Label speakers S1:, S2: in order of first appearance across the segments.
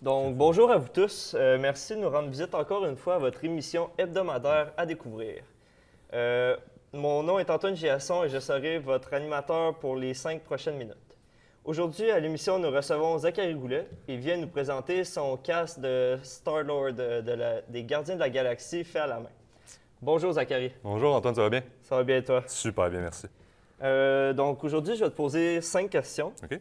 S1: Donc, bonjour à vous tous. Merci de nous rendre visite encore une fois à votre émission hebdomadaire à découvrir. Mon nom est Antoine Giasson et je serai votre animateur pour les 5 prochaines minutes. Aujourd'hui, à l'émission, nous recevons Zachary Goulet. Il vient nous présenter son cast de Star-Lord des Gardiens de la Galaxie fait à la main. Bonjour Zachary.
S2: Bonjour Antoine, ça va bien?
S1: Ça va bien toi?
S2: Super bien, merci.
S1: Donc aujourd'hui, je vais te poser 5 questions.
S2: OK.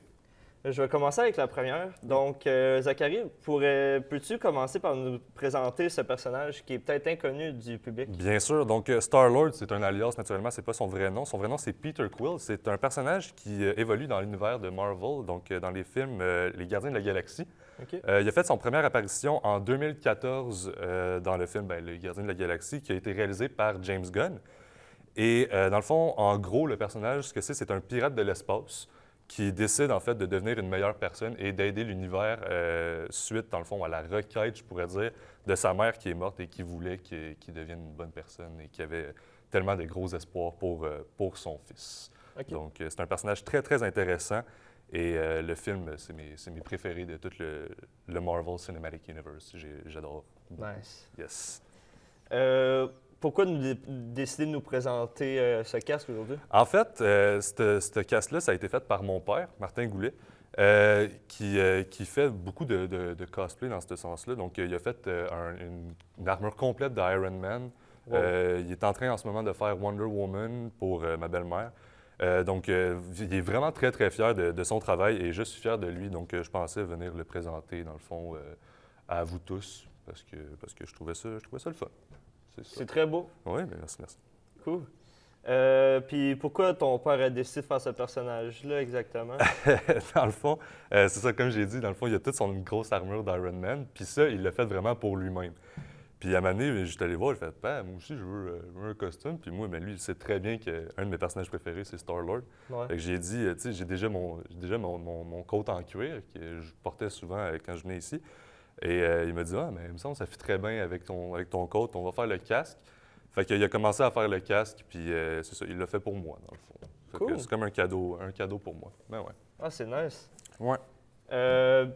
S1: Je vais commencer avec la première. Donc, Zachary, peux-tu commencer par nous présenter ce personnage qui est peut-être inconnu du public?
S2: Bien sûr, donc Star-Lord, c'est un alias, naturellement, c'est pas son vrai nom. Son vrai nom, c'est Peter Quill. C'est un personnage qui évolue dans l'univers de Marvel, donc dans les films Les Gardiens de la Galaxie.
S1: OK.
S2: Il a fait son première apparition en 2014 dans le film Les Gardiens de la Galaxie, qui a été réalisé par James Gunn. Et dans le fond, en gros, le personnage, ce que c'est un pirate de l'espace qui décide en fait de devenir une meilleure personne et d'aider l'univers suite, dans le fond, à la requête, je pourrais dire, de sa mère qui est morte et qui voulait qu'il devienne une bonne personne et qui avait tellement de gros espoirs pour son fils.
S1: OK.
S2: Donc, c'est un personnage très, très intéressant et le film, c'est mes préférés de tout le Marvel Cinematic Universe. J'adore.
S1: Nice.
S2: Yes.
S1: Pourquoi décider de nous présenter ce casque aujourd'hui?
S2: En fait, ce cast-là, ça a été fait par mon père, Martin Goulet, qui fait beaucoup de cosplay dans ce sens-là. Donc, il a fait une armure complète d'Iron Man.
S1: Wow.
S2: Il est en train en ce moment de faire Wonder Woman pour ma belle-mère. Donc, il est vraiment très, très fier de son travail et je suis fier de lui. Donc, je pensais venir le présenter, dans le fond, à vous tous parce que je trouvais ça le fun.
S1: C'est très beau.
S2: Oui, bien, merci.
S1: Cool. Puis pourquoi ton père a décidé de faire ce personnage-là exactement?
S2: Dans le fond, c'est ça, comme j'ai dit, dans le fond, il a toute son grosse armure d'Iron Man, puis ça, il l'a fait vraiment pour lui-même. Puis à un moment donné, j'étais allé voir, j'ai fait « Père, moi aussi, je veux un costume. » Puis moi, lui, il sait très bien qu'un de mes personnages préférés, c'est Star-Lord.
S1: Ouais.
S2: Fait que j'ai dit, tu sais, j'ai déjà mon coat en cuir que je portais souvent quand je venais ici. Et il m'a dit « Ah, mais il me semble que ça fit très bien avec ton coat, on va faire le casque. » Fait qu'il a commencé à faire le casque, puis c'est ça, il l'a fait pour moi, dans le fond. Fait
S1: Cool.
S2: que c'est comme un cadeau pour moi. Ben ouais.
S1: Ah, c'est nice.
S2: Ouais.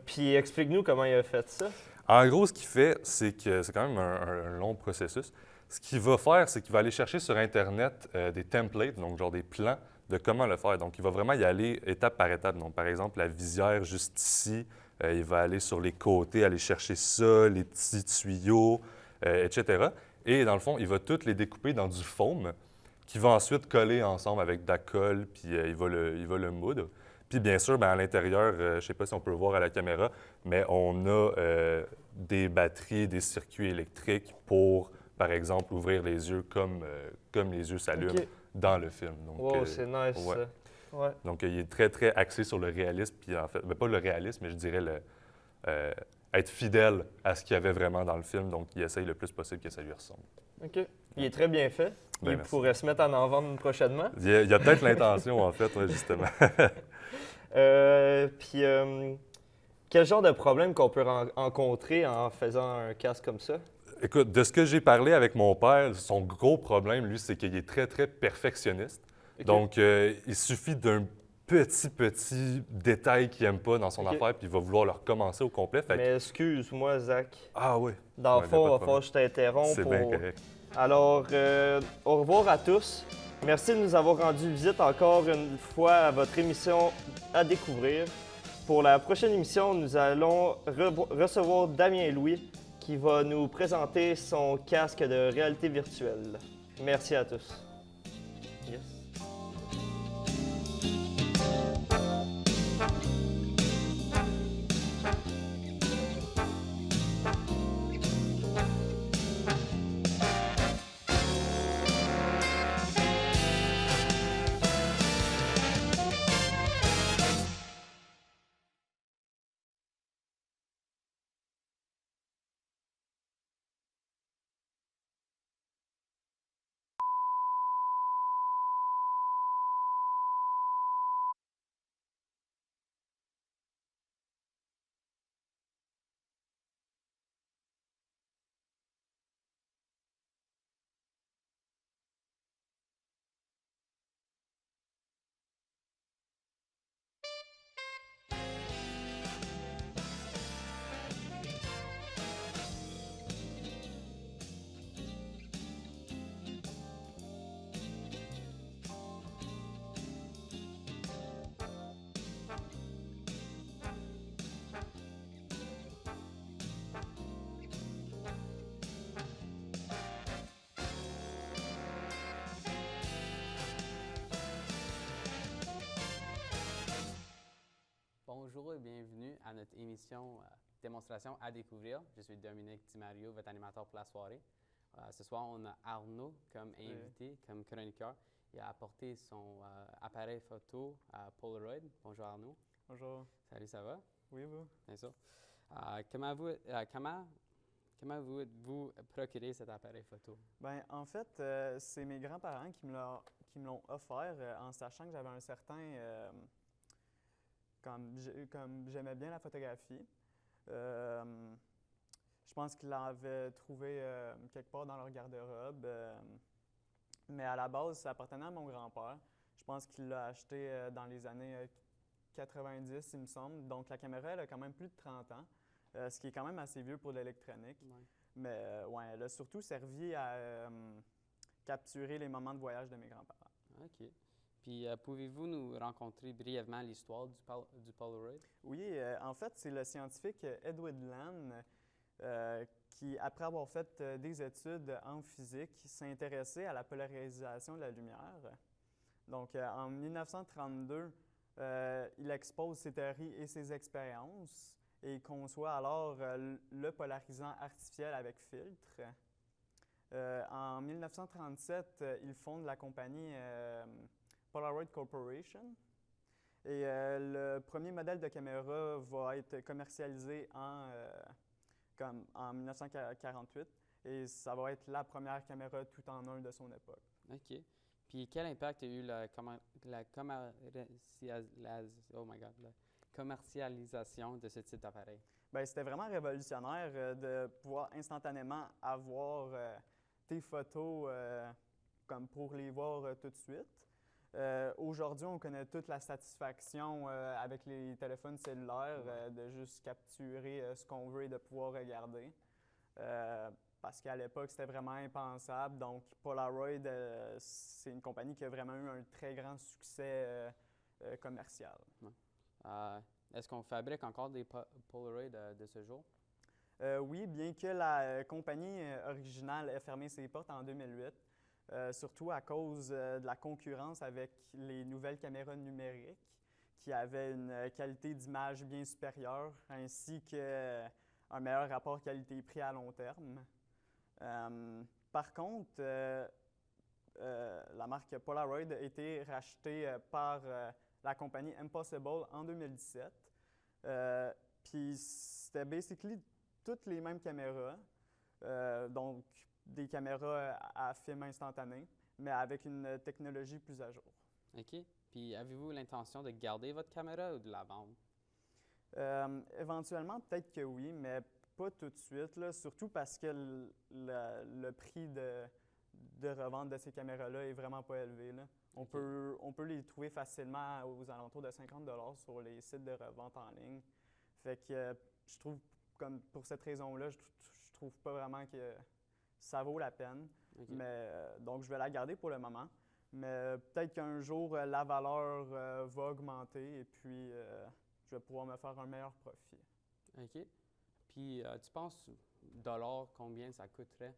S1: Puis explique-nous comment il a fait ça.
S2: En gros, ce qu'il fait, c'est que c'est quand même un long processus. Ce qu'il va faire, c'est qu'il va aller chercher sur Internet des templates, donc genre des plans de comment le faire. Donc, il va vraiment y aller étape par étape. Donc, par exemple, la visière juste ici, il va aller sur les côtés, aller chercher ça, les petits tuyaux, etc. Et dans le fond, il va toutes les découper dans du foam qui va ensuite coller ensemble avec de la colle, puis il va le moudre. Puis bien sûr, à l'intérieur, je ne sais pas si on peut le voir à la caméra, mais on a des batteries, des circuits électriques pour, par exemple, ouvrir les yeux comme les yeux s'allument
S1: OK.
S2: dans le film. Donc,
S1: Wow, c'est nice
S2: ouais.
S1: ça. Ouais.
S2: Donc, il est très, très axé sur le réalisme, puis en fait, pas le réalisme, mais je dirais être fidèle à ce qu'il y avait vraiment dans le film. Donc, il essaye le plus possible que ça lui ressemble.
S1: OK. Il est très bien fait.
S2: Ben,
S1: Il
S2: merci.
S1: pourrait se mettre en vente prochainement.
S2: Il y a peut-être l'intention, en fait, ouais, justement.
S1: Puis quel genre de problème qu'on peut rencontrer en faisant un casque comme ça?
S2: Écoute, de ce que j'ai parlé avec mon père, son gros problème, lui, c'est qu'il est très, très perfectionniste.
S1: OK.
S2: Donc, il suffit d'un petit détail qu'il n'aime pas dans son
S1: OK.
S2: affaire, puis il va vouloir le recommencer au complet. Fait que-
S1: Mais excuse-moi, Zach.
S2: Ah oui,
S1: Dans le
S2: Ouais,
S1: fond,
S2: y
S1: il
S2: a
S1: va
S2: pas de
S1: falloir que je t'interromps.
S2: c'est bien correct.
S1: Alors, au revoir à tous. Merci de nous avoir rendu visite encore une fois à votre émission à découvrir. Pour la prochaine émission, nous allons recevoir Damien Louis qui va nous présenter son casque de réalité virtuelle. Merci à tous. Yes.
S3: bienvenue à notre émission démonstration à découvrir. Je suis Dominique Di-Mario, votre animateur pour la soirée. Ce soir, on a Arnaud comme invité, comme chroniqueur. Il a apporté son appareil photo Polaroid. Bonjour Arnaud.
S4: Bonjour.
S3: Salut, ça va?
S4: Oui, vous?
S3: Bien sûr. Comment vous procuré cet appareil photo?
S4: Bien, en fait, c'est mes grands-parents qui me l'ont offert en sachant que j'avais un certain... comme j'aimais bien la photographie. Je pense qu'ils l'avaient trouvé quelque part dans leur garde-robe. Mais à la base, ça appartenait à mon grand-père. Je pense qu'il l'a acheté dans les années 90, il me semble. Donc, la caméra, elle a quand même plus de 30 ans, ce qui est quand même assez vieux pour l'électronique.
S3: Ouais.
S4: Mais ouais, elle a surtout servi à capturer les moments de voyage de mes grands-parents.
S3: OK. Puis, pouvez-vous nous rencontrer brièvement l'histoire du Polaroid?
S4: Oui, en fait, c'est le scientifique Edwin Land qui, après avoir fait des études en physique, s'est intéressé à la polarisation de la lumière. Donc, en 1932, il expose ses théories et ses expériences et il conçoit alors le polarisant artificiel avec filtre. En 1937, il fonde la compagnie Polaroid Corporation. Et le premier modèle de caméra va être commercialisé en 1948 et ça va être la première caméra tout en un de son époque.
S3: OK. Puis quel impact a eu la commercialisation de ce type d'appareil?
S4: Bien, c'était vraiment révolutionnaire de pouvoir instantanément avoir tes photos comme pour les voir tout de suite. Aujourd'hui, on connaît toute la satisfaction avec les téléphones cellulaires de juste capturer ce qu'on veut et de pouvoir regarder. Parce qu'à l'époque, c'était vraiment impensable. Donc, Polaroid, c'est une compagnie qui a vraiment eu un très grand succès commercial.
S3: Est-ce qu'on fabrique encore des Polaroid de ce jour?
S4: Oui, bien que la compagnie originale ait fermé ses portes en 2008. Surtout à cause de la concurrence avec les nouvelles caméras numériques qui avaient une qualité d'image bien supérieure ainsi qu'un meilleur rapport qualité-prix à long terme. Par contre, la marque Polaroid a été rachetée par la compagnie Impossible en 2017. Puis c'était basically toutes les mêmes caméras. Donc, des caméras à film instantané, mais avec une technologie plus à jour.
S3: OK. Puis, avez-vous l'intention de garder votre caméra ou de la vendre?
S4: Éventuellement, peut-être que oui, mais pas tout de suite, là, surtout parce que le prix de revente de ces caméras-là est vraiment pas élevé. Là. On peut les trouver facilement aux alentours de 50 $ sur les sites de revente en ligne. Fait que je trouve, comme pour cette raison-là, je trouve pas vraiment que ça vaut la peine.
S3: Okay.
S4: Mais, donc, je vais la garder pour le moment. Mais peut-être qu'un jour, la valeur va augmenter et puis je vais pouvoir me faire un meilleur profit.
S3: OK. Puis, tu penses, dollars, combien ça coûterait?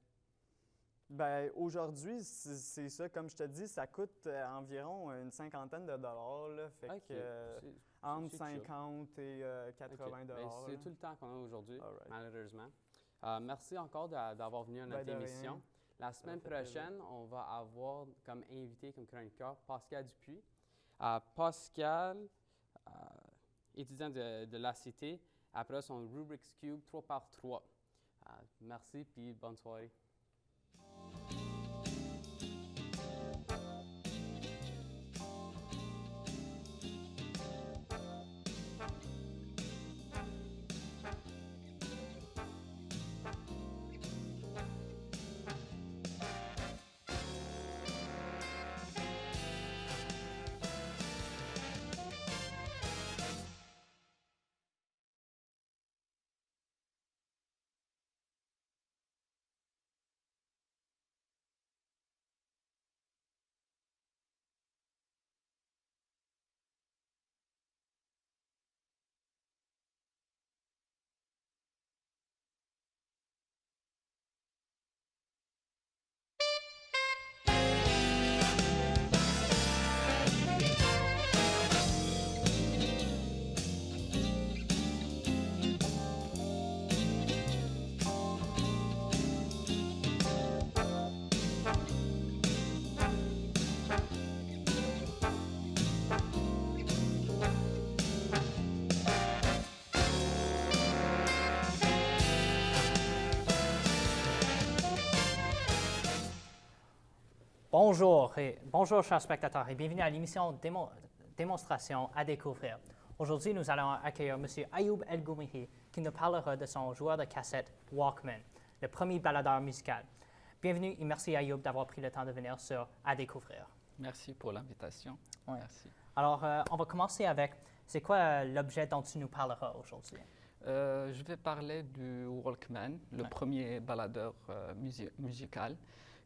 S4: Bien, aujourd'hui, c'est ça. Comme je te dis, ça coûte environ une cinquantaine de dollars. Là, fait que entre 50 et 80
S3: Bien,
S4: $.
S3: c'est tout le temps qu'on a aujourd'hui,
S4: Alright.
S3: Malheureusement. Merci encore d'avoir venu à notre émission.
S4: Rien.
S3: La semaine prochaine, on va avoir comme invité, comme chroniqueur, Pascal Dupuis. Pascal, étudiant de la Cité, après son Rubik's Cube 3x3. Merci, puis bonne soirée.
S5: Bonjour chers spectateurs et bienvenue à l'émission Démonstration à découvrir. Aujourd'hui, nous allons accueillir M. Ayoub El-Goumihi qui nous parlera de son joueur de cassette Walkman, le premier baladeur musical. Bienvenue et merci Ayoub d'avoir pris le temps de venir sur À découvrir.
S6: Merci pour l'invitation.
S5: Ouais.
S6: Merci.
S5: Alors, on va commencer avec, c'est quoi l'objet dont tu nous parleras aujourd'hui?
S6: Je vais parler du Walkman, le premier baladeur musical,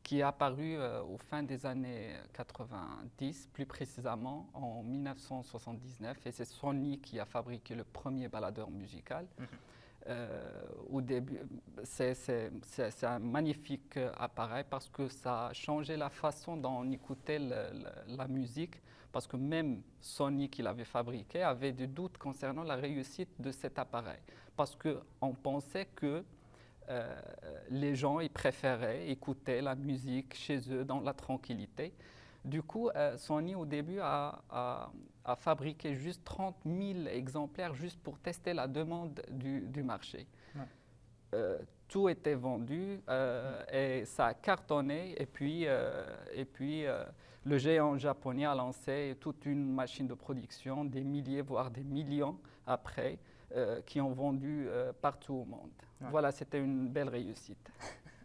S6: qui est apparu au fin des années 90, plus précisément en 1979, et c'est Sony qui a fabriqué le premier baladeur musical. Au début, c'est un magnifique appareil parce que ça a changé la façon dont on écoutait la musique, parce que même Sony qui l'avait fabriqué avait des doutes concernant la réussite de cet appareil, parce qu'on pensait que les gens ils préféraient écouter la musique chez eux dans la tranquillité. Du coup, Sony au début a fabriqué juste 30 000 exemplaires juste pour tester la demande du marché. Ouais. Tout était vendu et ça a cartonné. Et puis le géant japonais a lancé toute une machine de production, des milliers, voire des millions après, qui ont vendu partout au monde. Ouais. Voilà, c'était une belle réussite.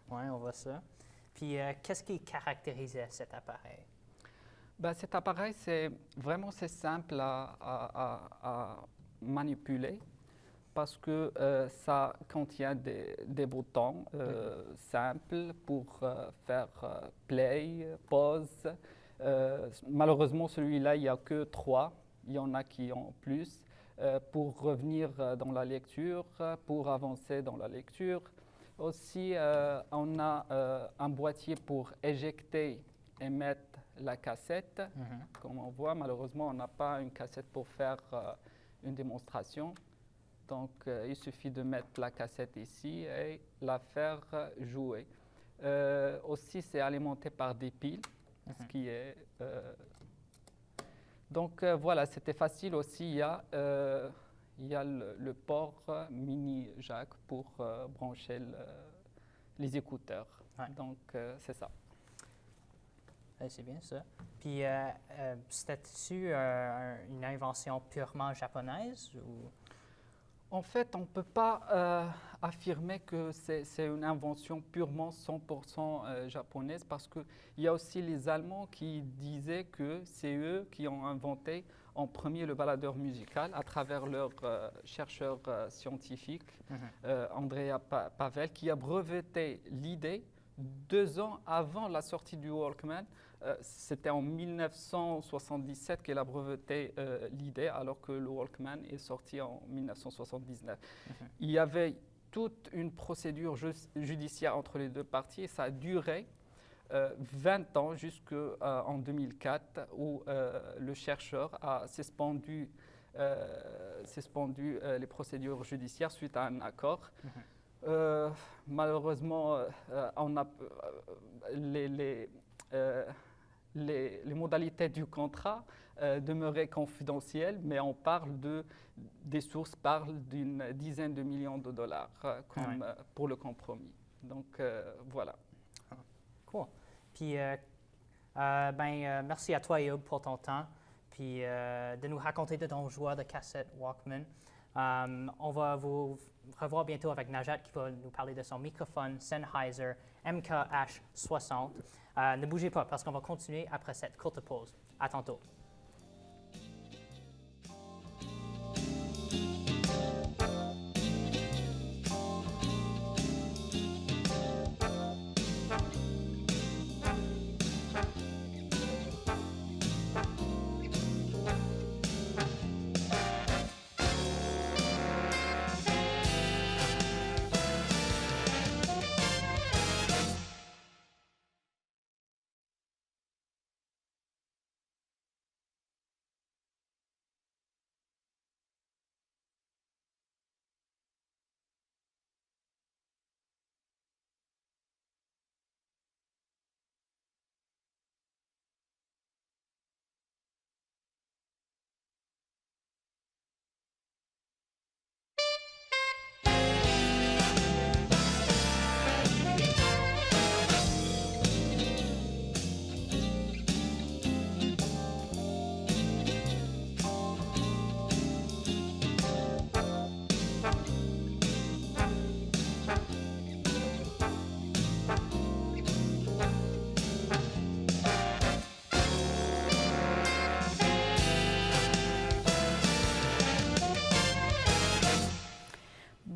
S5: Oui, on voit ça. Puis, qu'est-ce qui caractérisait cet appareil?
S6: Ben, cet appareil, c'est simple à manipuler parce que ça contient des boutons simples pour faire play, pause. Malheureusement, celui-là, il n'y a que 3. Il y en a qui ont plus. Pour revenir dans la lecture, pour avancer dans la lecture. Aussi, on a un boîtier pour éjecter et mettre la cassette. Comme on voit, malheureusement, on n'a pas une cassette pour faire une démonstration. Donc, il suffit de mettre la cassette ici et la faire jouer. Aussi, c'est alimenté par des piles, ce qui est... Donc, voilà, c'était facile aussi. Il y a le port mini jack pour brancher les écouteurs. Ouais. Donc, c'est ça.
S5: C'est bien ça. Puis, c'était-tu une invention purement japonaise ou?
S6: En fait, on ne peut pas affirmer que c'est une invention purement 100% japonaise parce qu'il y a aussi les Allemands qui disaient que c'est eux qui ont inventé en premier le baladeur musical à travers leur chercheur scientifique, Andrea Pavel, qui a breveté l'idée 2 ans avant la sortie du Walkman. C'était en 1977 qu'elle a breveté l'idée, alors que le Walkman est sorti en 1979. Il y avait toute une procédure judiciaire entre les deux parties et ça a duré 20 ans jusqu'en 2004 où le chercheur a suspendu les procédures judiciaires suite à un accord. Malheureusement, on a les modalités du contrat demeuraient confidentielles, mais on parle des sources parlent d'une dizaine de millions de dollars pour le compromis. Donc voilà.
S5: Cool. Puis, merci à toi, Ayoub, pour ton temps, puis de nous raconter de ton joueur de cassette Walkman. On va vous revoir bientôt avec Najat qui va nous parler de son microphone Sennheiser MKH60. Ne bougez pas parce qu'on va continuer après cette courte pause. À tantôt.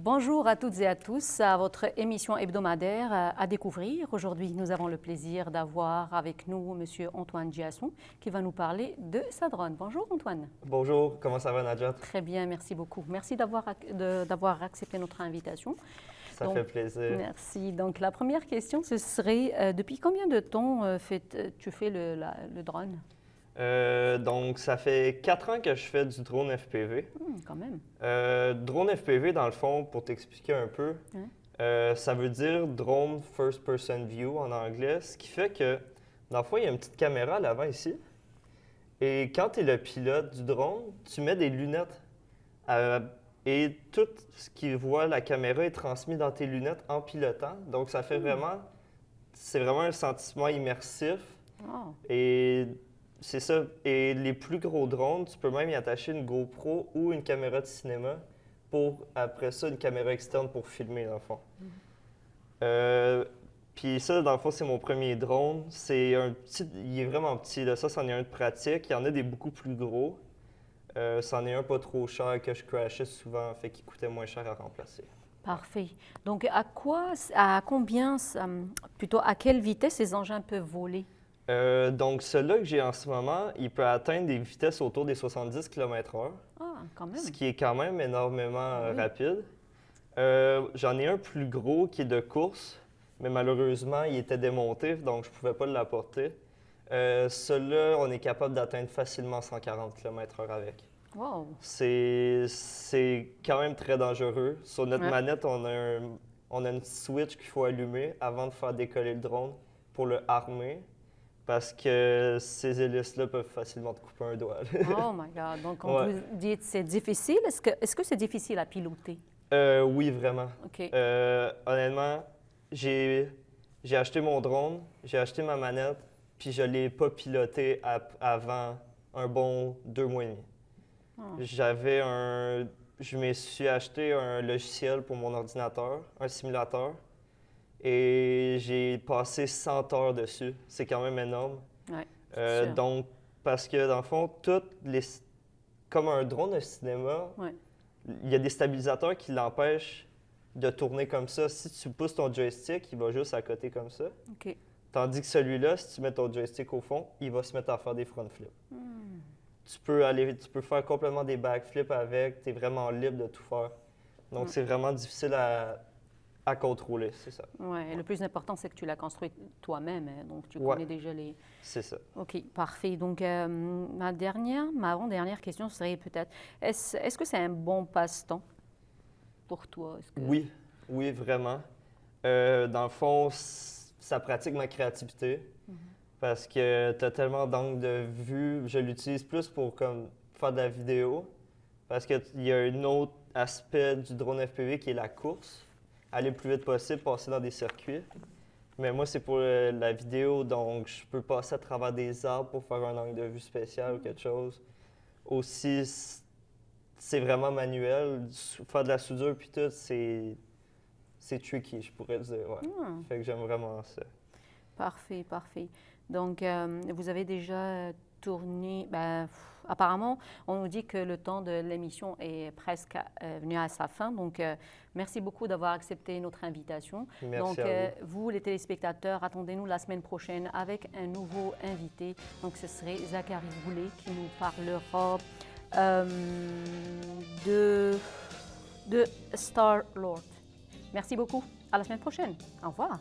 S7: Bonjour à toutes et à tous à votre émission hebdomadaire à découvrir. Aujourd'hui, nous avons le plaisir d'avoir avec nous M. Antoine Giasson qui va nous parler de sa drone. Bonjour Antoine.
S1: Bonjour, comment ça va Najat?
S7: Très bien, merci beaucoup. Merci d'avoir accepté notre invitation.
S1: Ça fait plaisir.
S7: Merci. Donc la première question, ce serait depuis combien de temps tu fais le drone?
S1: Donc, ça fait 4 ans que je fais du drone FPV.
S7: Quand même.
S1: Drone FPV, dans le fond, pour t'expliquer un peu, ça veut dire Drone First Person View en anglais, ce qui fait que, dans le fond, il y a une petite caméra à l'avant ici. Et quand tu es le pilote du drone, tu mets des lunettes et tout ce qui voit la caméra est transmis dans tes lunettes en pilotant. Donc, ça fait c'est vraiment un sentiment immersif.
S7: Oh.
S1: Et c'est ça. Et les plus gros drones, tu peux même y attacher une GoPro ou une caméra de cinéma pour, après ça, une caméra externe pour filmer, dans le fond. Puis ça, dans le fond, c'est mon premier drone. Il est vraiment petit. Là. Ça, c'en est un de pratique. Il y en a des beaucoup plus gros. C'en est un pas trop cher que je crashais souvent, fait qu'il coûtait moins cher à remplacer.
S7: Parfait. Donc, à quelle vitesse ces engins peuvent voler?
S1: Donc, celui-là que j'ai en ce moment, il peut atteindre des vitesses autour des 70 km/h.
S7: Ah, quand même.
S1: Ce qui est quand même énormément
S7: Oui.
S1: rapide. J'en ai un plus gros qui est de course, mais malheureusement, il était démonté, donc je ne pouvais pas l'apporter. Celui-là, on est capable d'atteindre facilement 140 km/h avec.
S7: Wow.
S1: C'est quand même très dangereux. Sur notre
S7: Ouais.
S1: manette, on a une switch qu'il faut allumer avant de faire décoller le drone pour le armer. Parce que ces hélices-là peuvent facilement te couper un doigt.
S7: Oh my God. Donc, on vous dit que c'est difficile. Est-ce que c'est difficile à piloter?
S1: Oui, vraiment.
S7: OK.
S1: Honnêtement, j'ai acheté mon drone, j'ai acheté ma manette, puis je ne l'ai pas piloté avant un bon 2 mois et demi. Je me suis acheté un logiciel pour mon ordinateur, un simulateur. Et j'ai passé 100 heures dessus. C'est quand même énorme.
S7: Ouais,
S1: donc, parce que dans le fond, comme un drone de cinéma, il y a des stabilisateurs qui l'empêchent de tourner comme ça. Si tu pousses ton joystick, il va juste à côté comme ça.
S7: OK.
S1: Tandis que celui-là, si tu mets ton joystick au fond, il va se mettre à faire des front flips. Tu peux faire complètement des backflips avec. Tu es vraiment libre de tout faire. Donc, c'est vraiment difficile à contrôler, c'est ça.
S7: Oui, le plus important, c'est que tu l'as construit toi-même, hein, donc tu connais déjà les...
S1: C'est ça.
S7: OK, parfait. Donc, ma avant-dernière question serait peut-être, est-ce que c'est un bon passe-temps pour toi?
S1: Oui, vraiment. Dans le fond, ça pratique ma créativité parce que tu as tellement d'angles de vue. Je l'utilise plus pour faire de la vidéo parce qu'il y a un autre aspect du drone FPV qui est la course. Aller le plus vite possible, passer dans des circuits. Mais moi, c'est pour la vidéo, donc je peux passer à travers des arbres pour faire un angle de vue spécial ou quelque chose. Aussi, c'est vraiment manuel. Faire de la soudure puis tout, c'est tricky, je pourrais dire. Ouais. Fait que j'aime vraiment ça.
S7: Parfait. Donc, vous avez déjà tourné... apparemment, on nous dit que le temps de l'émission est presque venu à sa fin. Donc, merci beaucoup d'avoir accepté notre invitation.
S1: Merci
S7: donc,
S1: à
S7: vous, les téléspectateurs, attendez-nous la semaine prochaine avec un nouveau invité. Donc, ce serait Zachary Boulet qui nous parlera de Star-Lord. Merci beaucoup. À la semaine prochaine. Au revoir.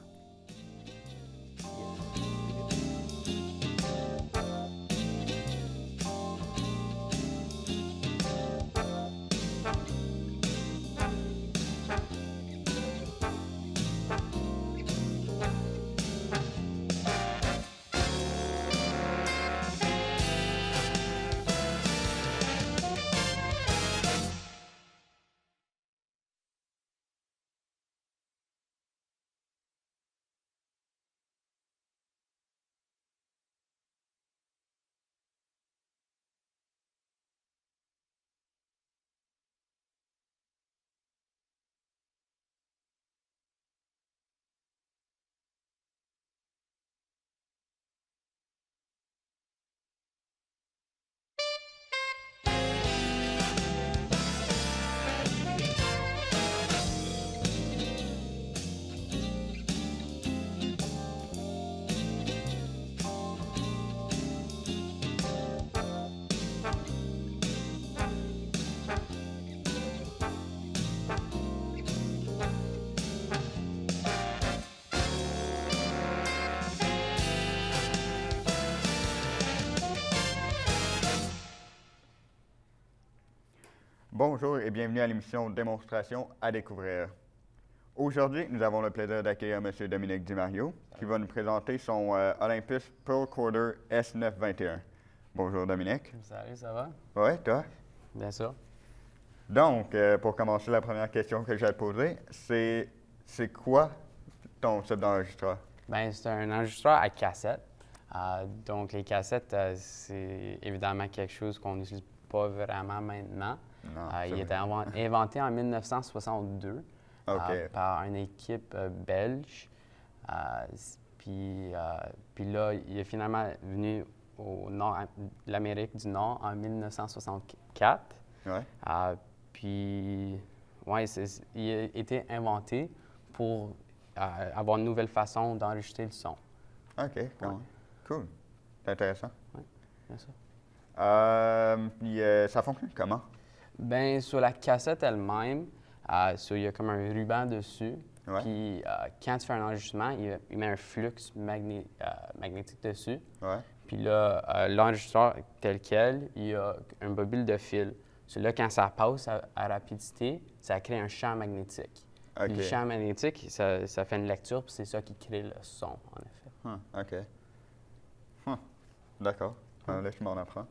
S8: Bonjour et bienvenue à l'émission Démonstration à découvrir. Aujourd'hui, nous avons le plaisir d'accueillir M. Dominique Dimario qui va nous présenter son Olympus Pearl Quarter S921. Bonjour Dominique.
S3: Salut, ça va?
S8: Oui, toi?
S3: Bien sûr.
S8: Donc, pour commencer, la première question que j'ai à te poser, c'est quoi ton type d'enregistreur?
S3: Ben, c'est un enregistreur à cassette. Donc, les cassettes, c'est évidemment quelque chose qu'on n'utilise pas vraiment maintenant.
S8: Non,
S3: Il a été inventé en 1962 par une équipe belge. Puis là, il est finalement venu au nord de l'Amérique du Nord en 1964.
S8: Ouais.
S3: Puis, ouais, il a été inventé pour avoir une nouvelle façon d'enregistrer le son.
S8: OK, cool. C'est intéressant.
S3: Oui, bien sûr.
S8: Puis, ça fonctionne comment?
S3: Bien, sur la cassette elle-même, il y a comme un ruban dessus.
S8: Ouais.
S3: Puis, quand tu fais un enregistrement, il met un flux magnétique dessus.
S8: Ouais.
S3: Puis là, l'enregistreur tel quel, il y a un bobule de fil. Là, quand ça passe à rapidité, ça crée un champ magnétique.
S8: OK.
S3: Puis le champ magnétique, ça fait une lecture, puis c'est ça qui crée le son, en effet.
S8: OK. D'accord. Là, je m'en apprends.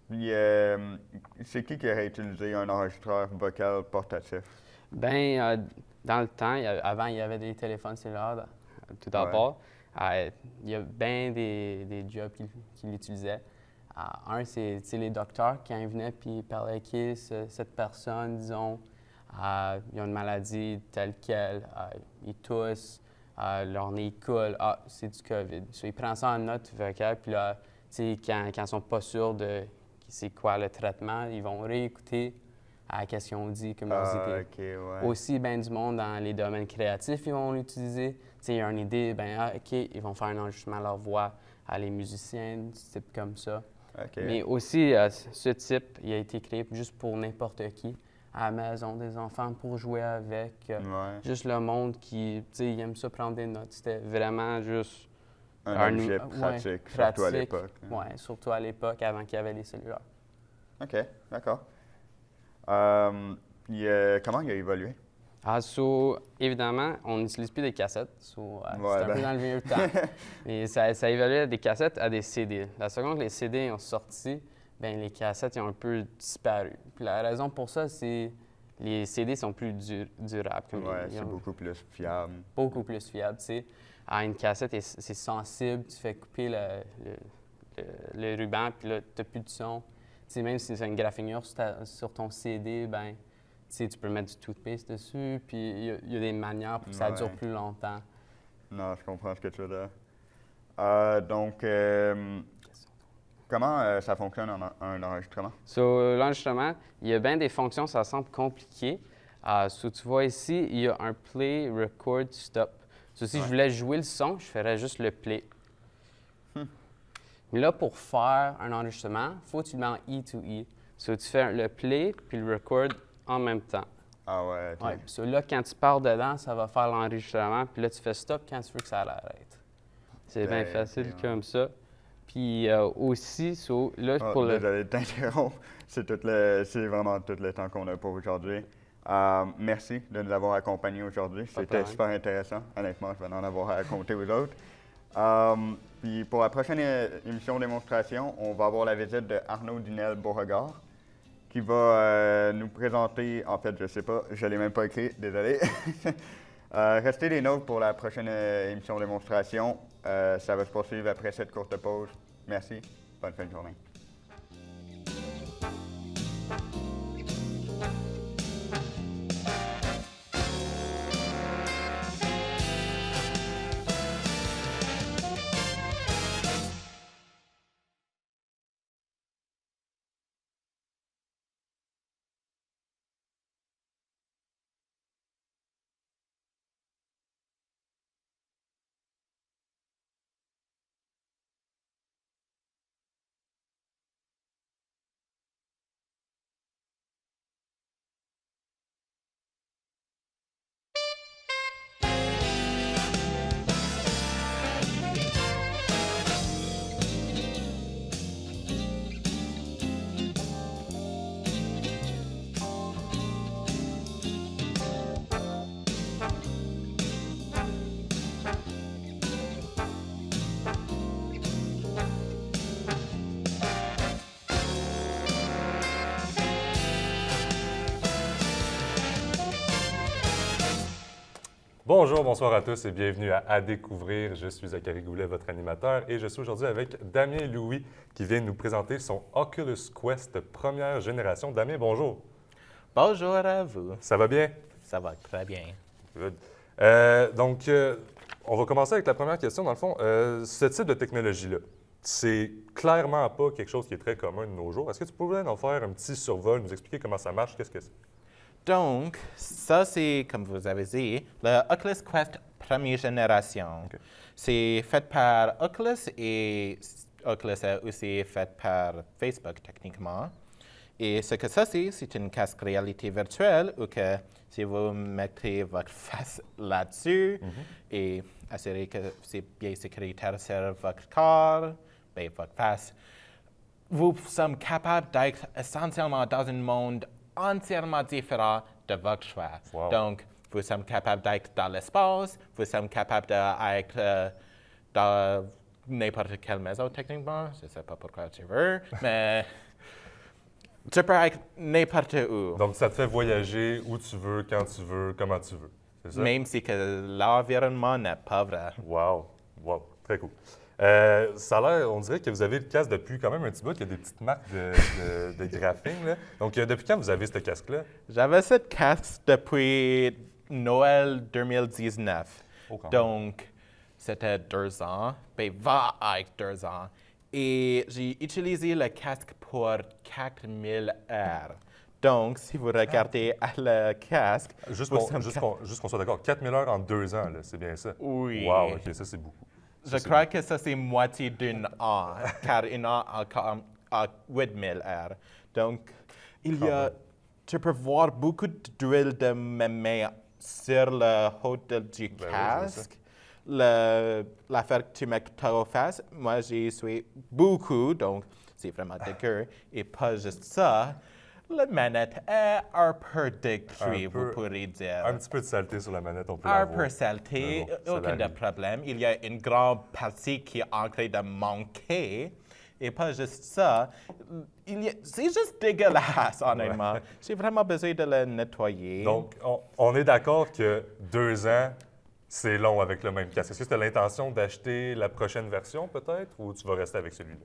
S8: Puis, c'est qui aurait utilisé un enregistreur vocal portatif?
S3: Bien, dans le temps, avant, il y avait des téléphones cellulaires, tout d'abord. Il y a bien des jobs qui l'utilisaient. Un, c'est les docteurs quand ils venaient puis ils parlaient, OK, cette personne, disons, ils ont une maladie telle quelle, ils toussent, leur nez coule, c'est du COVID. Ils prennent ça en note vocale, puis là, quand ils ne sont pas sûrs de c'est quoi le traitement, ils vont réécouter qu'est-ce qu'ils ont dit comme leurs idées.
S8: Okay, ouais.
S3: Aussi, ben, du monde dans les domaines créatifs, ils vont l'utiliser. Il y a une idée, OK, ils vont faire un enregistrement à leur voix, les musiciens, du type comme ça.
S8: Okay.
S3: Mais aussi, ce type, il a été créé juste pour n'importe qui, à la maison, des enfants, pour jouer avec. Juste le monde qui, il aime ça prendre des notes. C'était vraiment juste
S8: un objet pratique, surtout à l'époque.
S3: Oui, surtout à l'époque, avant qu'il y avait les cellulaires.
S8: OK, d'accord. Puis, comment il a évolué?
S3: Évidemment, on n'utilise plus des cassettes. C'est un peu dans le vieux temps. Mais ça évoluait des cassettes à des CD. La seconde que les CD ont sorti, bien, les cassettes ont un peu disparu. Puis la raison pour ça, c'est les CD sont plus durables.
S8: C'est beaucoup plus fiable.
S3: Beaucoup plus fiable, tu sais. Une cassette, c'est sensible. Tu fais couper le ruban, puis là, tu n'as plus de son. Tu sais, même si c'est une graffinure sur ton CD, ben tu peux mettre du toothpaste dessus, puis il y a des manières pour que ça dure plus longtemps.
S8: Non, je comprends ce que tu veux dire. Donc, comment ça fonctionne un enregistrement?
S3: L'enregistrement, il y a bien des fonctions, ça semble compliqué. Tu vois ici, il y a un play, record, stop. Si je voulais jouer le son, je ferais juste le play. Mais là, pour faire un enregistrement, il faut que tu le mets en E2E. Tu fais le play puis le record en même temps.
S8: Ah ouais, OK.
S3: Là, quand tu pars dedans, ça va faire l'enregistrement, puis là, tu fais stop quand tu veux que ça l'arrête. C'est bien facile comme ça. Puis aussi, là, pour le...
S8: Désolé de t'interrompre. C'est vraiment tout le temps qu'on a pour aujourd'hui. Merci de nous avoir accompagnés aujourd'hui. C'était super intéressant. Honnêtement, je vais en avoir à raconter aux autres. Puis pour la prochaine émission démonstration, on va avoir la visite de Arnaud Dunel-Beauregard qui va nous présenter, en fait, je sais pas, je l'ai même pas écrit, désolé. Restez des nôtres pour la prochaine émission démonstration. Ça va se poursuivre après cette courte pause. Merci. Bonne fin de journée.
S2: Bonjour, bonsoir à tous et bienvenue à découvrir. Je suis Zachary Goulet, votre animateur, et je suis aujourd'hui avec Damien Louis qui vient nous présenter son Oculus Quest première génération. Damien, bonjour.
S9: Bonjour à vous.
S2: Ça va bien?
S9: Ça va très bien.
S2: Good. Donc, on va commencer avec la première question. Dans le fond, ce type de technologie-là, c'est clairement pas quelque chose qui est très commun de nos jours. Est-ce que tu pourrais nous faire un petit survol, nous expliquer comment ça marche, qu'est-ce que c'est?
S9: Donc, ça, c'est, comme vous avez dit, le Oculus Quest première génération.
S2: OK.
S9: C'est fait par Oculus et Oculus est aussi fait par Facebook, techniquement. Et ce que ça, c'est une casque réalité virtuelle où que si vous mettez votre face là-dessus et assurez que c'est bien sécuritaire sur votre corps, bien votre face, vous sommes capables d'être essentiellement dans un monde entièrement différent de votre choix.
S2: Wow.
S9: Donc, vous sommes capables d'être dans l'espace, vous sommes capables d'être dans n'importe quelle maison, techniquement. Je ne sais pas pourquoi tu veux, mais tu peux être n'importe où.
S2: Donc, ça te fait voyager où tu veux, quand tu veux, comment tu veux. C'est ça?
S9: Même si que l'environnement n'est pas vrai.
S2: Wow. Wow. Très cool. Ça a l'air, on dirait que vous avez le casque depuis quand même un petit bout, qu'il y a des petites marques de graphing. Là. Donc, depuis quand vous avez ce casque-là?
S9: J'avais ce casque depuis Noël 2019.
S2: Oh, quand même.
S9: Donc, c'était 2 ans. Ben, va être 2 ans. Et j'ai utilisé le casque pour 4000 heures. Donc, si vous regardez à le casque...
S2: Juste
S9: vous
S2: qu'on
S9: sommes
S2: soit d'accord, 4000 heures en 2 ans, là, c'est bien ça?
S9: Oui.
S2: Wow, OK, ça, c'est beaucoup.
S9: Je crois que ça, c'est moitié d'un an, car un an a 8000 heures. Donc, tu peux voir beaucoup d'huile de mes mains sur le haut du
S2: Oui, je vois
S9: casque. L'affaire que tu mets au face, moi, j'y suis beaucoup, donc c'est vraiment dégueu. Et pas juste ça, la manette est un peu détruite, vous pourrez dire.
S2: Un petit peu de saleté sur la manette, on peut
S9: Un
S2: l'avoir.
S9: peu saleté,
S2: Mais bon, ça
S9: aucun de
S2: arrive.
S9: problème. Il y a une grande partie qui est en train de manquer. Et pas juste ça, c'est juste dégueulasse, honnêtement. J'ai vraiment besoin de le nettoyer.
S2: Donc, on est d'accord que 2 ans, c'est long avec le même casque. Est-ce que tu as l'intention d'acheter la prochaine version, peut-être, ou tu vas rester avec celui-là?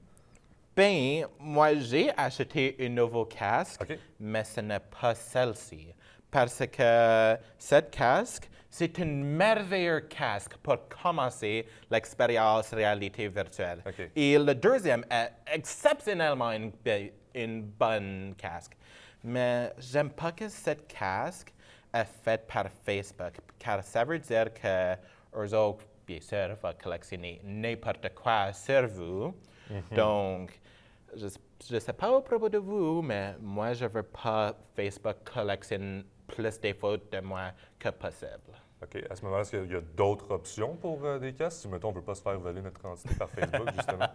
S9: Ben, moi, j'ai acheté un nouveau casque,
S2: OK.
S9: mais ce n'est pas celle-ci. Parce que cette casque, c'est un merveilleux casque pour commencer l'expérience réalité virtuelle.
S2: OK.
S9: Et le deuxième est exceptionnellement une bonne casque. Mais j'aime pas que cette casque est faite par Facebook, car ça veut dire que eux autres, bien sûr, vont collectionner n'importe quoi sur vous. Donc, je ne sais pas au propos de vous, mais moi, je ne veux pas Facebook collectionne plus des fautes de moi que possible.
S2: OK. À ce moment-là, est-ce qu'il y a d'autres options pour des casques? Si, mettons, on ne veut pas se faire voler notre identité par Facebook, justement.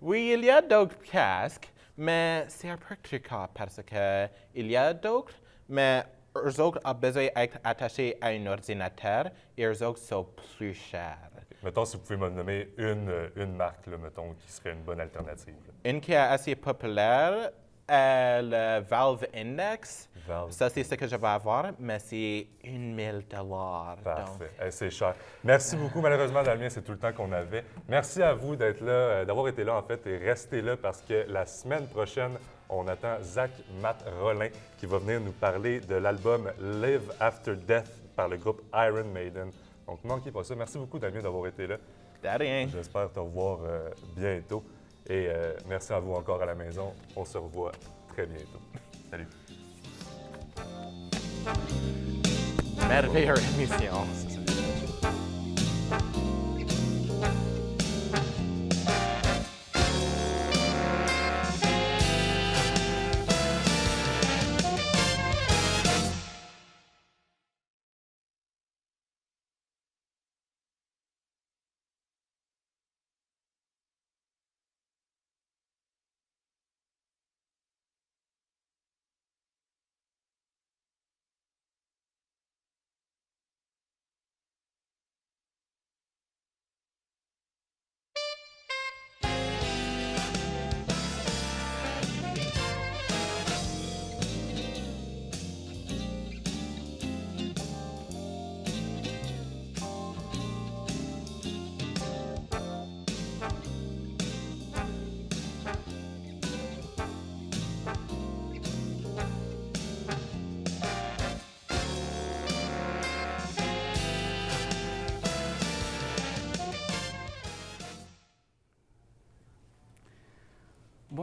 S9: Oui, il y a d'autres casques, mais c'est un peu triquant parce que il y a d'autres, mais eux autres ont besoin d'être attachés à un ordinateur et eux autres sont plus chers.
S2: Mettons, si vous pouvez me nommer une marque, là, mettons, qui serait une bonne alternative. Là.
S9: Une qui est assez populaire est le Valve Index.
S2: Valve.
S9: Ça, c'est ce que je vais avoir, mais c'est 1000 $.
S2: Parfait. C'est cher. Merci beaucoup. Malheureusement, Damien, c'est tout le temps qu'on avait. Merci à vous d'être là, d'avoir été là, en fait, et restez là parce que la semaine prochaine, on attend Zach Matt Rollin qui va venir nous parler de l'album Live After Death par le groupe Iron Maiden. Donc, ne manquez pas ça. Merci beaucoup, Damien, d'avoir été là.
S9: De rien.
S2: J'espère te revoir bientôt. Et merci à vous encore à la maison. On se revoit très bientôt. Salut.
S9: Merveilleuse émission.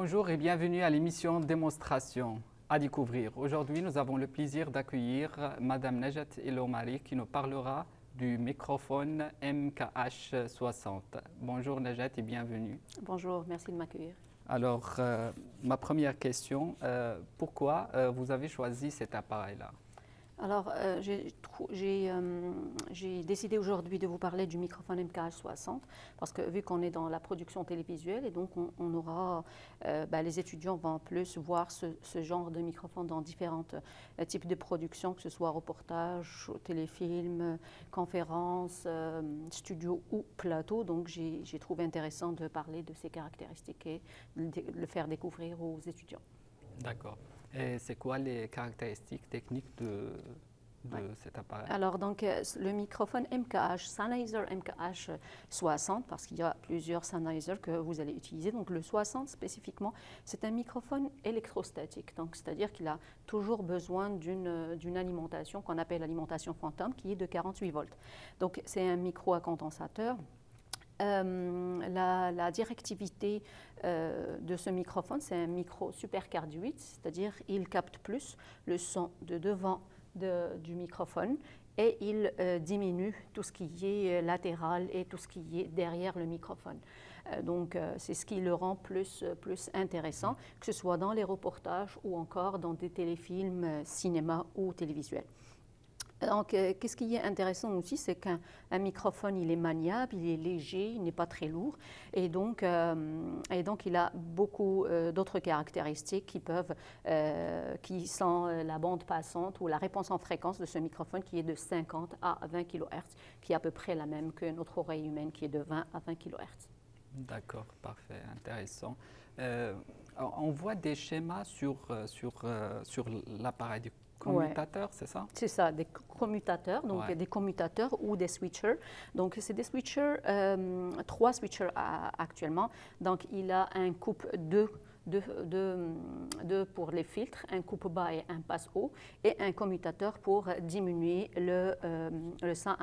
S6: Bonjour et bienvenue à l'émission Démonstration à découvrir. Aujourd'hui, nous avons le plaisir d'accueillir Madame Najat El Omari qui nous parlera du microphone MKH60. Bonjour Najat et bienvenue.
S7: Bonjour, merci de m'accueillir.
S6: Alors, ma première question, pourquoi vous avez choisi cet appareil-là?
S7: Alors, j'ai décidé aujourd'hui de vous parler du microphone MKH60 parce que vu qu'on est dans la production télévisuelle et donc on aura, les étudiants vont plus voir ce genre de microphone dans différents types de productions, que ce soit reportage, téléfilm, conférence, studio ou plateau. Donc, j'ai trouvé intéressant de parler de ces caractéristiques et de le faire découvrir aux étudiants.
S6: D'accord. Et c'est quoi les caractéristiques techniques de cet appareil?
S7: Alors, donc, le microphone MKH, Sennheiser MKH 60, parce qu'il y a plusieurs Sennheiser que vous allez utiliser. Donc, le 60 spécifiquement, c'est un microphone électrostatique. Donc, c'est-à-dire qu'il a toujours besoin d'une alimentation qu'on appelle l'alimentation fantôme, qui est de 48 volts. Donc, c'est un micro à condensateur. La directivité de ce microphone, c'est un micro supercardioïde, c'est-à-dire il capte plus le son de devant du microphone et il diminue tout ce qui est latéral et tout ce qui est derrière le microphone. Donc, c'est ce qui le rend plus intéressant, que ce soit dans les reportages ou encore dans des téléfilms, cinéma ou télévisuels. Donc, qu'est-ce qui est intéressant aussi, c'est qu'un microphone, il est maniable, il est léger, il n'est pas très lourd, et donc il a beaucoup d'autres caractéristiques qui sont la bande passante ou la réponse en fréquence de ce microphone qui est de 50 à 20 kHz, qui est à peu près la même que notre oreille humaine qui est de 20 à 20 kHz.
S6: D'accord, parfait, intéressant. On voit des schémas sur l'appareil du commutateur, c'est ça? C'est ça,
S7: des commutateurs, donc des commutateurs ou des switchers. Donc, c'est des switchers, 3 switchers actuellement. Donc, il a un coupe 2 pour les filtres, un coupe bas et un passe haut, et un commutateur pour diminuer le son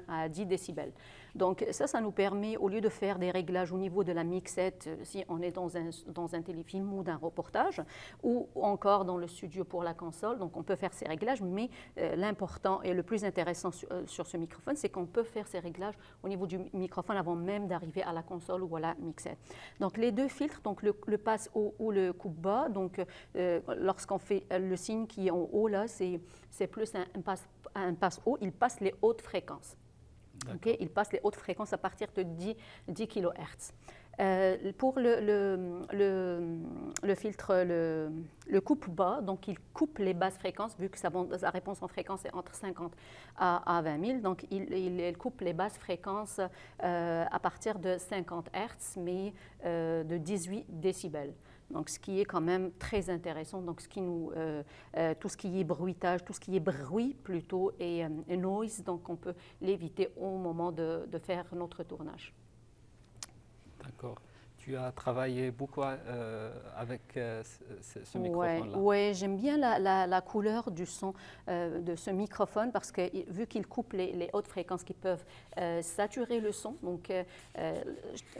S7: à 10 décibels. Donc ça nous permet, au lieu de faire des réglages au niveau de la mixette, si on est dans un téléfilm ou d'un reportage, ou encore dans le studio pour la console, donc on peut faire ces réglages, mais l'important et le plus intéressant sur ce microphone, c'est qu'on peut faire ces réglages au niveau du microphone avant même d'arriver à la console ou à la mixette. Donc les deux filtres, donc le passe haut ou le coupe bas, donc lorsqu'on fait le signe qui est en haut là, c'est plus un passe haut, il passe les hautes fréquences. Okay, il passe les hautes fréquences à partir de 10 kHz. Pour le filtre, le coupe bas, donc il coupe les basses fréquences, vu que sa réponse en fréquence est entre 50 à 20 000, donc il coupe les basses fréquences à partir de 50 Hz, mais de 18 décibels. Donc, ce qui est quand même très intéressant. Donc, tout ce qui est bruitage, tout ce qui est bruit plutôt et noise, donc on peut l'éviter au moment de faire notre tournage.
S6: D'accord. Tu as travaillé beaucoup avec ce microphone-là.
S7: Oui, j'aime bien la couleur du son de ce microphone parce que vu qu'il coupe les hautes fréquences qui peuvent saturer le son, donc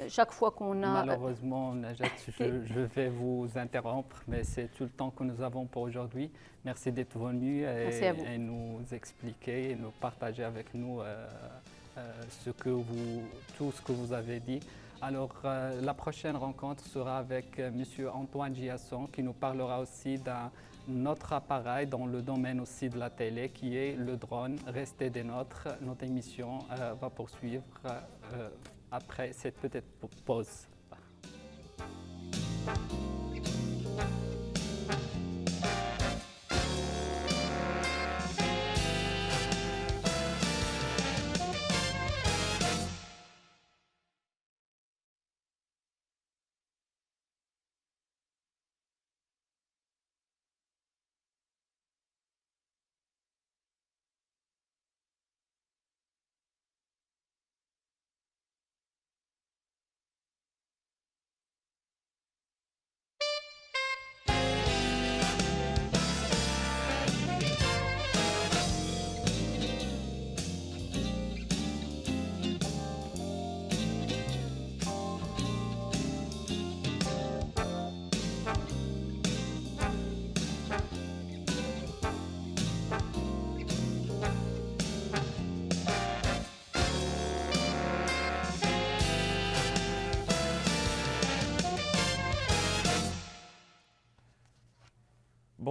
S7: chaque fois qu'on a...
S6: Malheureusement, Najat, je vais vous interrompre, mais c'est tout le temps que nous avons pour aujourd'hui. Merci d'être venu et nous expliquer et nous partager avec nous tout ce que vous avez dit. Alors, la prochaine rencontre sera avec M. Antoine Giasson qui nous parlera aussi d'un autre appareil dans le domaine aussi de la télé qui est le drone. Restez des nôtres. Notre émission va poursuivre après cette petite pause.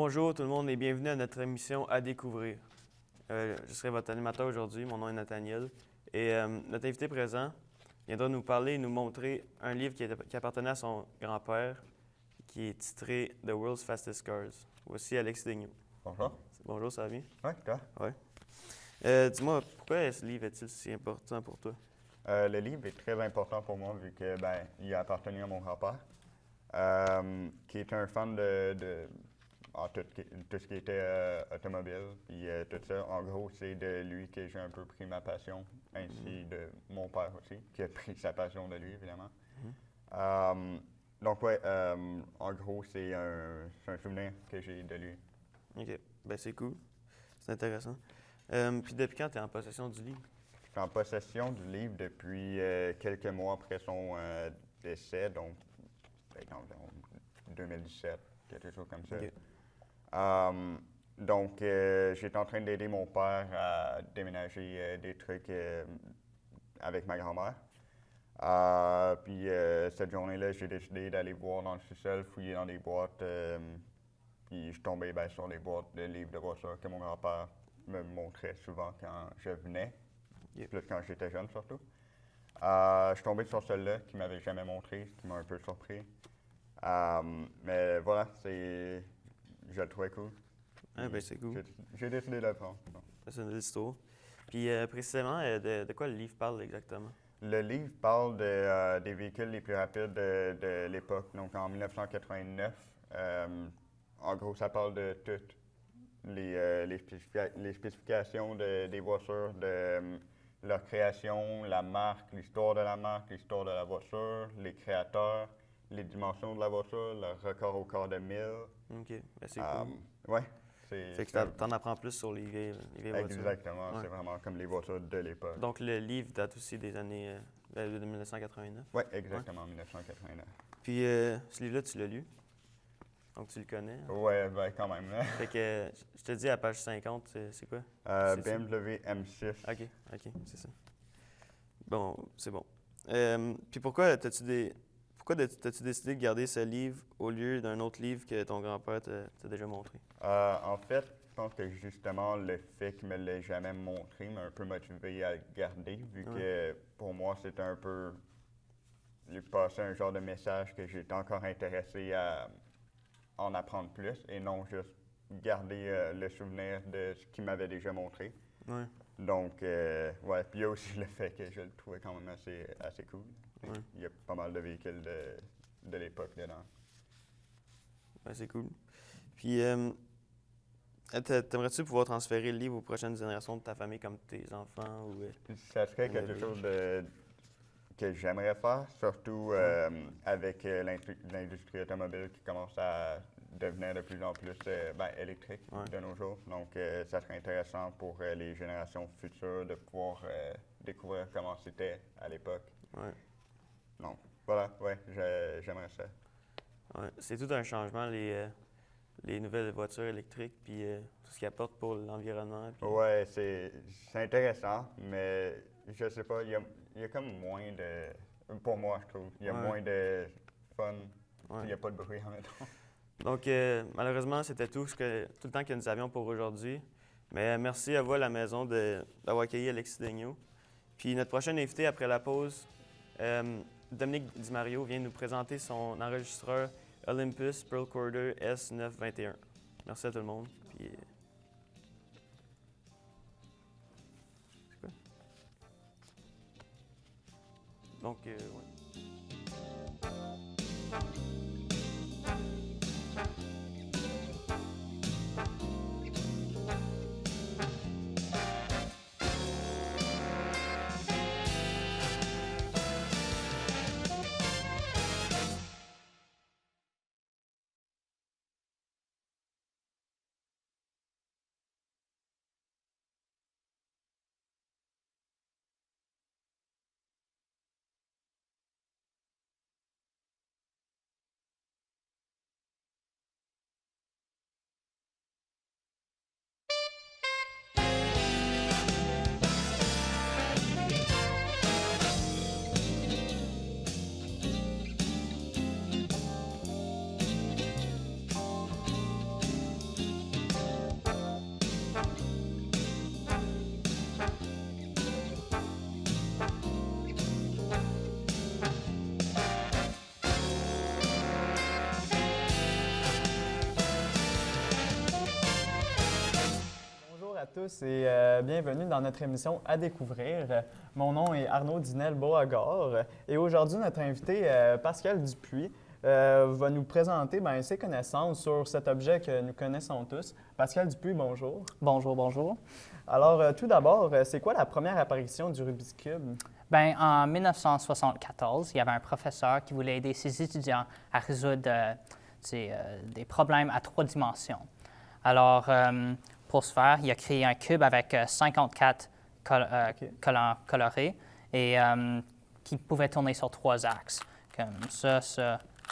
S10: Bonjour tout le monde et bienvenue à notre émission À découvrir. Je serai votre animateur aujourd'hui, mon nom est Nathaniel. Et notre invité présent viendra nous parler et nous montrer un livre qui appartenait à son grand-père, qui est titré The World's Fastest Cars. Voici Alexis Daigneault.
S8: Bonjour.
S10: Bonjour, ça va bien?
S8: Oui, toi?
S10: Oui. Dis-moi, pourquoi ce livre est-il si important pour toi?
S8: Le livre est très important pour moi vu que il a appartenu à mon grand-père, qui était un fan de tout ce qui était automobile puis tout ça. En gros, c'est de lui que j'ai un peu pris ma passion, ainsi de mon père aussi, qui a pris sa passion de lui, évidemment. Donc, ouais, en gros, c'est un souvenir que j'ai de lui.
S10: OK. Ben c'est cool. C'est intéressant. Puis depuis quand tu es en possession du livre?
S8: Je suis en possession du livre depuis quelques mois après son décès, donc environ 2017, quelque chose comme ça.
S10: OK.
S8: Donc, j'étais en train d'aider mon père à déménager des trucs avec ma grand-mère. Puis cette journée-là, j'ai décidé d'aller voir dans le sous-sol, fouiller dans des boîtes. Puis je suis tombé sur les boîtes de livres de voiture que mon grand-père me montrait souvent quand je venais, plus quand j'étais jeune surtout. Je suis tombé sur celui-là qu'il m'avait jamais montré, ce qui m'a un peu surpris. Mais voilà, je le trouvais cool.
S10: Ah, ben c'est cool.
S8: J'ai décidé de le prendre.
S10: C'est une belle histoire. Puis précisément, de quoi le livre parle exactement?
S8: Le livre parle des véhicules les plus rapides de l'époque, donc en 1989. En gros, ça parle de toutes les spécifications des voitures, de leur création, la marque, l'histoire de la marque, l'histoire de la voiture, les créateurs, les dimensions de la voiture, le record au quart de mille.
S10: OK, ben c'est cool.
S8: Ouais.
S10: Fait que t'en apprends plus sur les vieilles voitures.
S8: Exactement,
S10: Ouais.
S8: c'est vraiment comme les voitures de l'époque.
S10: Donc le livre date aussi des années de 1989.
S8: Oui, exactement, 1989.
S10: Puis ce livre-là, tu l'as lu? Donc tu le connais? Hein?
S8: Ouais, quand même.
S10: Fait que je te dis à page 50, c'est quoi?
S8: BMW M6.
S10: OK, c'est ça. Bon, c'est bon. Puis pourquoi t'as-tu décidé de garder ce livre au lieu d'un autre livre que ton grand-père t'a déjà montré?
S8: En fait, je pense que justement, le fait qu'il ne me l'ait jamais montré m'a un peu motivé à le garder, vu que pour moi, c'était un peu lui passer un genre de message que j'étais encore intéressé à en apprendre plus et non juste garder le souvenir de ce qu'il m'avait déjà montré.
S10: Ouais.
S8: Donc, ouais, puis il y a aussi le fait que je le trouvais quand même assez cool.
S10: Ouais.
S8: Il y a pas mal de véhicules de l'époque dedans.
S10: Ouais, c'est cool. Puis, t'aimerais-tu pouvoir transférer le livre aux prochaines générations de ta famille, comme tes enfants? Ou,
S8: Ça serait quelque chose que j'aimerais faire, surtout avec l'industrie automobile qui commence à devenir de plus en plus électrique de nos jours. Donc, ça serait intéressant pour les générations futures de pouvoir découvrir comment c'était à l'époque.
S10: Ouais.
S8: Donc, voilà, ouais, j'aimerais ça.
S10: Ouais. C'est tout un changement, les nouvelles voitures électriques, puis tout ce qu'ils apportent pour l'environnement. Puis...
S8: Ouais, c'est intéressant, mais je sais pas, il y a comme moins de... Pour moi, je trouve, il y a moins de fun, il n'y a pas de bruit en même temps.
S10: Donc, malheureusement, c'était tout le temps que nous avions pour aujourd'hui. Mais merci à vous à la maison d'avoir accueilli Alexis Daigneault. Puis notre prochain invité après la pause, Dominique Di Mario, vient nous présenter son enregistreur Olympus Pearl Quarter S921. Merci à tout le monde. Puis, c'est quoi? Donc, ouais.
S4: tous et bienvenue dans notre émission À découvrir. Mon nom est Arnaud Dinel-Beauregard et aujourd'hui, notre invité Pascal Dupuis va nous présenter ses connaissances sur cet objet que nous connaissons tous. Pascal Dupuis, bonjour.
S5: Bonjour, bonjour.
S4: Alors, tout d'abord, c'est quoi la première apparition du Rubik's Cube?
S5: En 1974, il y avait un professeur qui voulait aider ses étudiants à résoudre des problèmes à 3 dimensions. Alors, pour ce faire, il a créé un cube avec 54 collants colorés et qui pouvait tourner sur 3 axes, comme ça,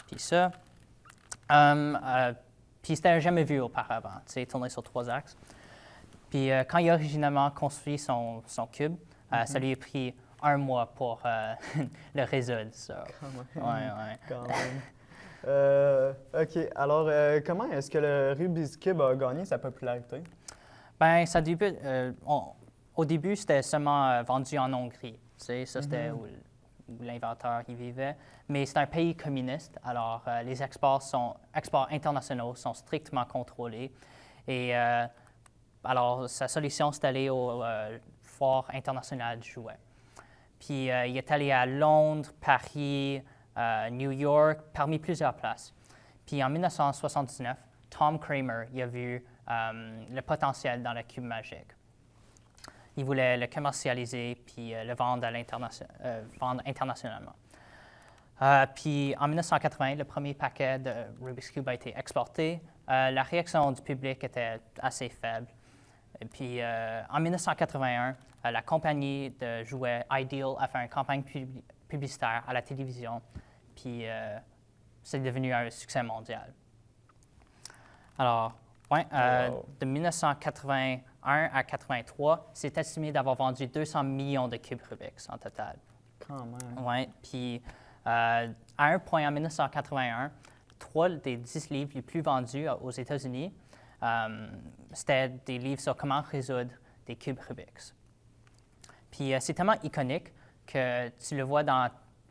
S5: puis ça. Puis c'était jamais vu auparavant, tourner sur 3 axes. Puis quand il a originalement construit son cube, ça lui a pris 1 mois pour le résoudre.
S4: Quand même. OK. Alors, comment est-ce que le Rubik's Cube a gagné sa popularité?
S5: Au début, c'était seulement vendu en Hongrie. Ça, c'était où l'inventeur y vivait. Mais c'est un pays communiste, alors les exports internationaux sont strictement contrôlés. Et alors, sa solution, c'est d'aller au Foire internationale du jouet. Puis, il est allé à Londres, Paris, New York, parmi plusieurs places. Puis, en 1979, Tom Kramer il a vu le potentiel dans le cube magique. Il voulait le commercialiser puis le vendre internationalement. Puis, en 1980, le premier paquet de Rubik's Cube a été exporté. La réaction du public était assez faible. Et puis, en 1981, la compagnie de jouets Ideal a fait une campagne publicitaire à la télévision, puis c'est devenu un succès mondial. Alors, de 1981 à 1983, c'est estimé d'avoir vendu 200 millions de cubes Rubik's en total.
S4: Quand même.
S5: Puis à un point en 1981, 3 des 10 livres les plus vendus aux États-Unis, c'était des livres sur comment résoudre des cubes Rubik's. Puis c'est tellement iconique que tu le vois dans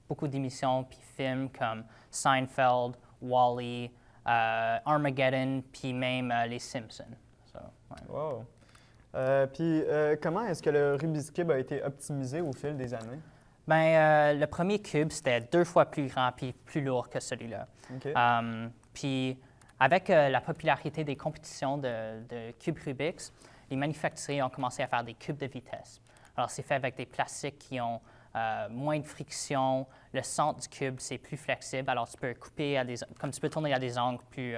S5: beaucoup d'émissions puis films comme Seinfeld, Wall-E, Armageddon, puis même Les Simpsons.
S4: Wow! Puis comment est-ce que le Rubik's Cube a été optimisé au fil des années?
S5: Le premier cube, c'était 2 fois plus grand puis plus lourd que celui-là.
S4: Okay.
S5: Puis avec la popularité des compétitions de cubes Rubik's, les manufacturiers ont commencé à faire des cubes de vitesse. Alors, c'est fait avec des plastiques qui ont moins de friction. Le centre du cube, c'est plus flexible. Alors, tu peux couper comme tu peux tourner à des angles plus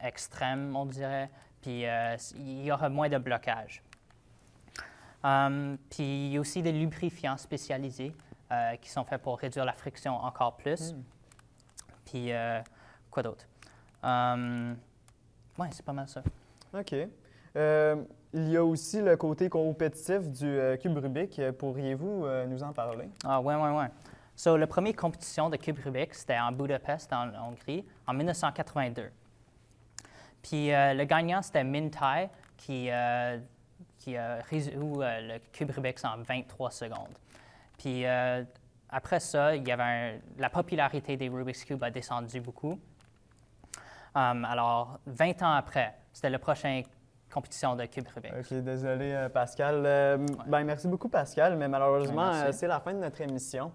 S5: extrêmes, on dirait. Puis, il y aura moins de blocage. Puis, il y a aussi des lubrifiants spécialisés qui sont faits pour réduire la friction encore plus. Puis, quoi d'autre? C'est pas mal ça.
S4: OK. Il y a aussi le côté compétitif du cube Rubik. Pourriez-vous nous en parler?
S5: Oui. So, la première compétition de cube Rubik, c'était en Budapest, en Hongrie, en 1982. Puis le gagnant, c'était Min Tai, qui a résolu le cube Rubik en 23 secondes. Puis après ça, la popularité des Rubik's Cube a descendu beaucoup. Alors, 20 ans après, c'était la prochaine compétition de cube Rubik.
S4: OK, désolé Pascal. Merci beaucoup Pascal, mais malheureusement, c'est la fin de notre émission.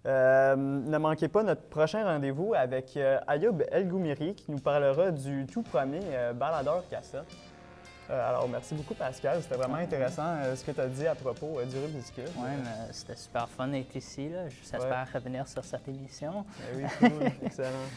S4: Ne manquez pas notre prochain rendez-vous avec Ayoub El-Goumiri qui nous parlera du tout premier baladeur cassette. Alors, merci beaucoup Pascal, c'était vraiment intéressant ce que tu as dit à propos du Rubik's Cube.
S5: Oui, mais c'était super fun d'être ici. J'espère revenir sur cette émission.
S4: Oui, cool, excellent.